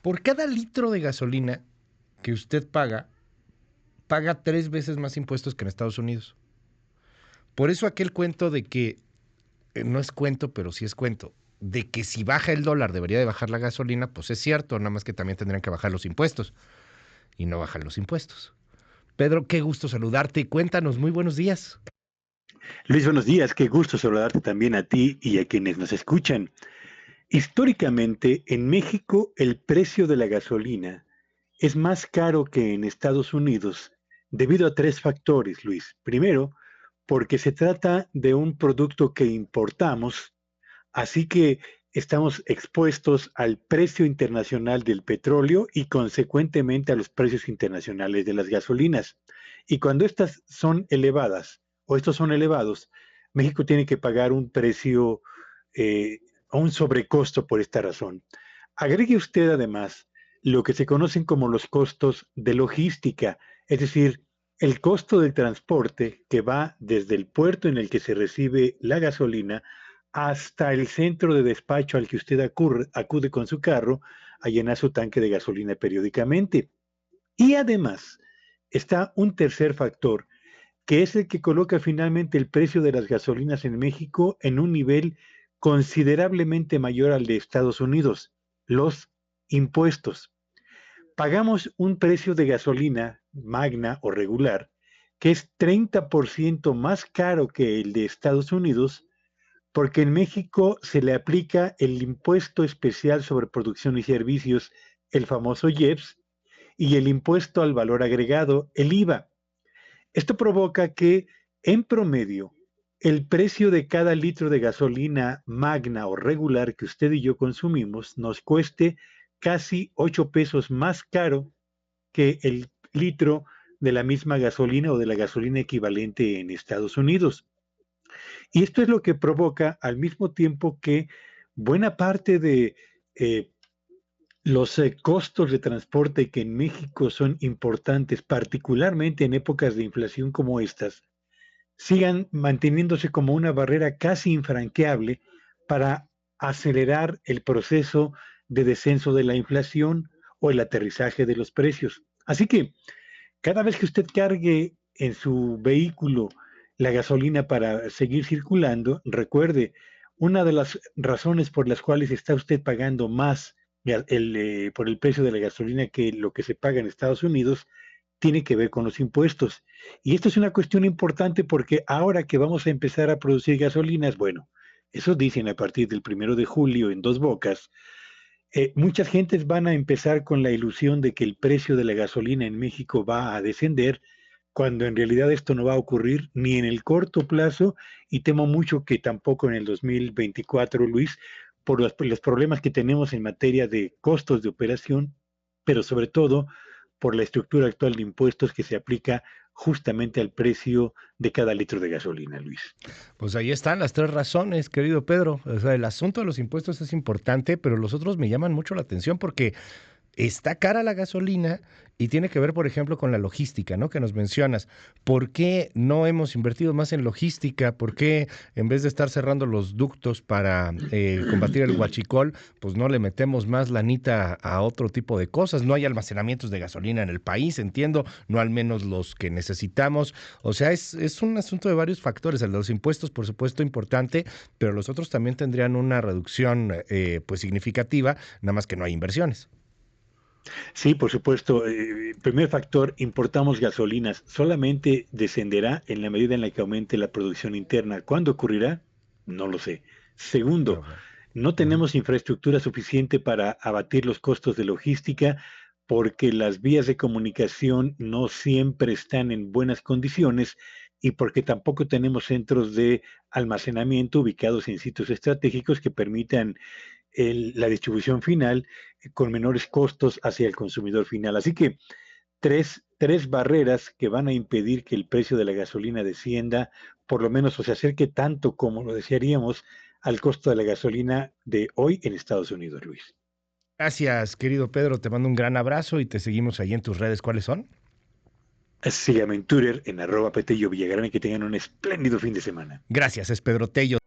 Por cada litro de gasolina que usted paga 3 veces más impuestos que en Estados Unidos. Por eso aquel cuento de que, no es cuento, pero sí es cuento, de que si baja el dólar debería de bajar la gasolina, pues es cierto, nada más que también tendrían que bajar los impuestos. Y no bajan los impuestos. Pedro, qué gusto saludarte. Cuéntanos, muy buenos días. Luis, buenos días. Qué gusto saludarte también a ti y a quienes nos escuchan. Históricamente, en México, el precio de la gasolina es más caro que en Estados Unidos debido a tres factores, Luis. Primero, porque se trata de un producto que importamos, así que estamos expuestos al precio internacional del petróleo y consecuentemente a los precios internacionales de las gasolinas. Y cuando estas son elevadas o estos son elevados, México tiene que pagar un precio eh, o un sobrecosto por esta razón. Agregue usted además lo que se conocen como los costos de logística, es decir, el costo del transporte que va desde el puerto en el que se recibe la gasolina hasta el centro de despacho al que usted acude con su carro a llenar su tanque de gasolina periódicamente. Y además está un tercer factor, que es el que coloca finalmente el precio de las gasolinas en México en un nivel considerablemente mayor al de Estados Unidos, los impuestos. Pagamos un precio de gasolina magna o regular que es 30% más caro que el de Estados Unidos porque en México se le aplica el impuesto especial sobre producción y servicios, el famoso IEPS, y el impuesto al valor agregado, el IVA. Esto provoca que, en promedio, el precio de cada litro de gasolina magna o regular que usted y yo consumimos nos cueste casi 8 pesos más caro que el litro de la misma gasolina o de la gasolina equivalente en Estados Unidos. Y esto es lo que provoca al mismo tiempo que buena parte de eh, los costos de transporte que en México son importantes, particularmente en épocas de inflación como estas, sigan manteniéndose como una barrera casi infranqueable para acelerar el proceso de descenso de la inflación o el aterrizaje de los precios. Así que cada vez que usted cargue en su vehículo la gasolina para seguir circulando, recuerde, una de las razones por las cuales está usted pagando más por el precio de la gasolina que lo que se paga en Estados Unidos tiene que ver con los impuestos. Y esto es una cuestión importante porque ahora que vamos a empezar a producir gasolinas, bueno, eso dicen a partir del 1 de julio en Dos Bocas, muchas gentes van a empezar con la ilusión de que el precio de la gasolina en México va a descender, cuando en realidad esto no va a ocurrir ni en el corto plazo y temo mucho que tampoco en el 2024, Luis, por los problemas que tenemos en materia de costos de operación, pero sobre todo por la estructura actual de impuestos que se aplica justamente al precio de cada litro de gasolina, Luis. Pues ahí están las tres razones, querido Pedro. O sea, el asunto de los impuestos es importante, pero los otros me llaman mucho la atención porque está cara la gasolina y tiene que ver, por ejemplo, con la logística, ¿no? Que nos mencionas. ¿Por qué no hemos invertido más en logística? ¿Por qué en vez de estar cerrando los ductos para combatir el huachicol, pues no le metemos más lanita a otro tipo de cosas? No hay almacenamientos de gasolina en el país, entiendo, no al menos los que necesitamos. O sea, es un asunto de varios factores. El de los impuestos, por supuesto, importante, pero los otros también tendrían una reducción pues significativa, nada más que no hay inversiones. Sí, por supuesto. Primer factor, importamos gasolinas. Solamente descenderá en la medida en la que aumente la producción interna. ¿Cuándo ocurrirá? No lo sé. Segundo, Pero bueno. no Ujú. tenemos infraestructura suficiente para abatir los costos de logística porque las vías de comunicación no siempre están en buenas condiciones y porque tampoco tenemos centros de almacenamiento ubicados en sitios estratégicos que permitan la distribución final con menores costos hacia el consumidor final. Así que tres barreras que van a impedir que el precio de la gasolina descienda, por lo menos o se acerque tanto como lo desearíamos al costo de la gasolina de hoy en Estados Unidos, Luis. Gracias, querido Pedro. Te mando un gran abrazo y te seguimos ahí en tus redes. ¿Cuáles son? Síganme en Twitter en @Petello Villagrán y que tengan un espléndido fin de semana. Gracias, es Pedro Tello.